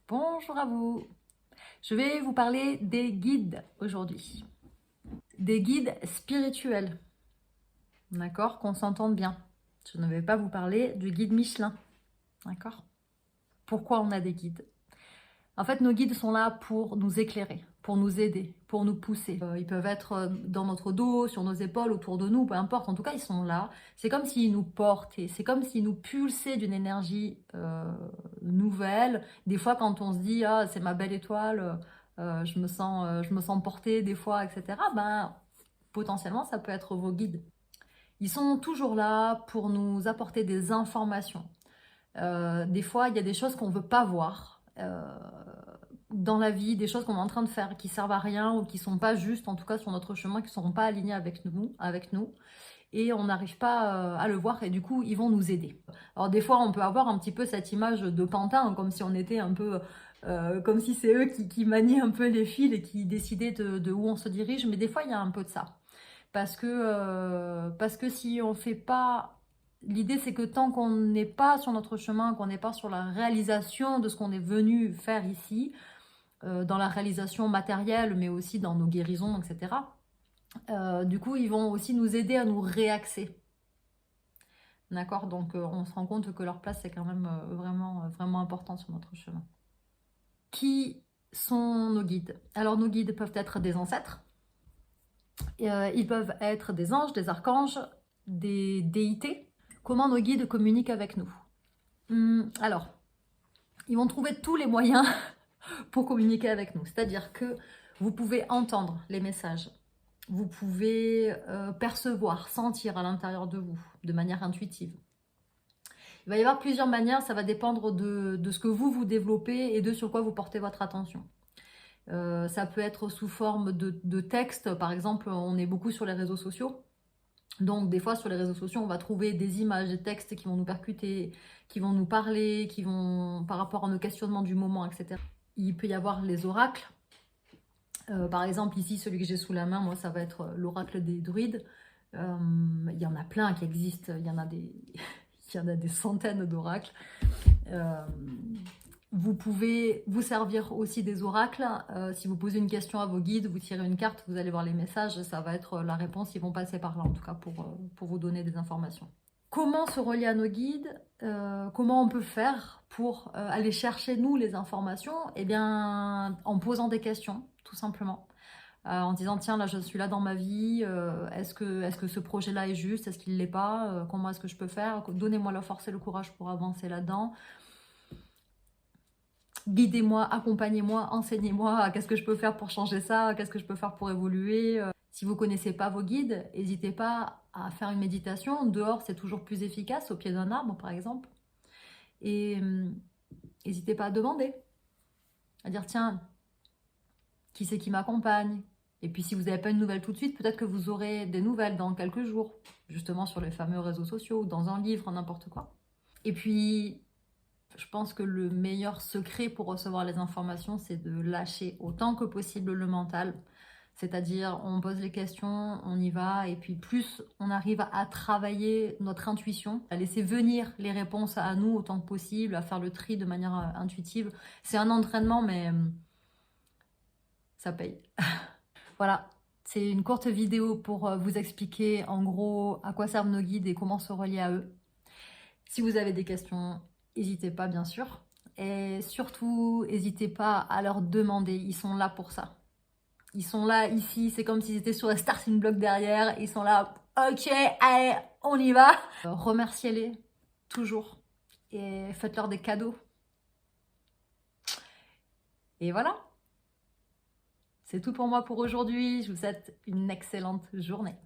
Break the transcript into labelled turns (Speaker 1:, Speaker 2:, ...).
Speaker 1: Bonjour à vous. Je vais vous parler des guides aujourd'hui. Des guides spirituels. D'accord? Qu'on s'entende bien. Je ne vais pas vous parler du guide Michelin. D'accord? Pourquoi on a des guides? En fait, nos guides sont là pour nous éclairer, pour nous aider, pour nous pousser. Ils peuvent être dans notre dos, sur nos épaules, autour de nous, peu importe. En tout cas, ils sont là. C'est comme s'ils nous portaient. C'est comme s'ils nous pulsaient d'une énergie nouvelle. Des fois, quand on se dit « Ah, c'est ma belle étoile, je me sens portée des fois, etc. » Ben, potentiellement, ça peut être vos guides. Ils sont toujours là pour nous apporter des informations. Des fois, il y a des choses qu'on ne veut pas voir dans la vie, des choses qu'on est en train de faire qui servent à rien ou qui sont pas justes, en tout cas sur notre chemin, qui ne seront pas alignés avec nous, et on n'arrive pas à le voir et du coup, ils vont nous aider. Alors des fois, on peut avoir un petit peu cette image de pantin, comme si on était un peu... comme si c'est eux qui manient un peu les fils et qui décidaient de où on se dirige, mais des fois, il y a un peu de ça. Parce que si on fait pas... L'idée, c'est que tant qu'on n'est pas sur notre chemin, qu'on n'est pas sur la réalisation de ce qu'on est venu faire ici, dans la réalisation matérielle, mais aussi dans nos guérisons, etc., du coup, ils vont aussi nous aider à nous réaxer. D'accord? Donc, on se rend compte que leur place, c'est quand même vraiment important sur notre chemin. Qui sont nos guides? Alors, nos guides peuvent être des ancêtres. Ils peuvent être des anges, des archanges, des déités. Comment nos guides communiquent avec nous? Alors, ils vont trouver tous les moyens pour communiquer avec nous. C'est-à-dire que vous pouvez entendre les messages. Vous pouvez percevoir, sentir à l'intérieur de vous, de manière intuitive. Il va y avoir plusieurs manières, ça va dépendre de ce que vous développez et de sur quoi vous portez votre attention. Ça peut être sous forme de texte, par exemple, on est beaucoup sur les réseaux sociaux. Donc des fois sur les réseaux sociaux, on va trouver des images, des textes qui vont nous percuter, qui vont nous parler, qui vont par rapport à nos questionnements du moment, etc. Il peut y avoir les oracles. Par exemple, ici, celui que j'ai sous la main, moi, ça va être l'oracle des druides. Il y en a plein qui existent, il y en a des centaines d'oracles. Vous pouvez vous servir aussi des oracles. Si vous posez une question à vos guides, vous tirez une carte, vous allez voir les messages, ça va être la réponse, ils vont passer par là, en tout cas pour vous donner des informations. Comment se relier à nos guides? Comment on peut faire pour aller chercher, nous, les informations? Eh bien, en posant des questions, tout simplement. En disant, tiens, là, je suis là dans ma vie, est-ce que ce projet-là est juste? Est-ce qu'il ne l'est pas? Comment est-ce que je peux faire? Donnez-moi la force et le courage pour avancer là-dedans. Guidez-moi, accompagnez-moi, enseignez-moi, qu'est-ce que je peux faire pour changer ça? Qu'est-ce que je peux faire pour évoluer? Si vous ne connaissez pas vos guides, n'hésitez pas à faire une méditation. Dehors, c'est toujours plus efficace, au pied d'un arbre, par exemple. Et n'hésitez pas à demander, à dire, tiens, qui c'est qui m'accompagne? Et puis si vous n'avez pas une nouvelle tout de suite, peut-être que vous aurez des nouvelles dans quelques jours, justement sur les fameux réseaux sociaux, dans un livre, n'importe quoi. Et puis, je pense que le meilleur secret pour recevoir les informations, c'est de lâcher autant que possible le mental. C'est-à-dire, on pose les questions, on y va, et puis plus on arrive à travailler notre intuition, à laisser venir les réponses à nous autant que possible, à faire le tri de manière intuitive. C'est un entraînement, mais ça paye. Voilà, c'est une courte vidéo pour vous expliquer en gros à quoi servent nos guides et comment se relier à eux. Si vous avez des questions, n'hésitez pas bien sûr. Et surtout, n'hésitez pas à leur demander, ils sont là pour ça. Ils sont là ici, c'est comme s'ils étaient sur la starting block derrière, ils sont là, ok, allez, on y va. Remerciez-les, toujours, et faites-leur des cadeaux. Et voilà. C'est tout pour moi pour aujourd'hui. Je vous souhaite une excellente journée.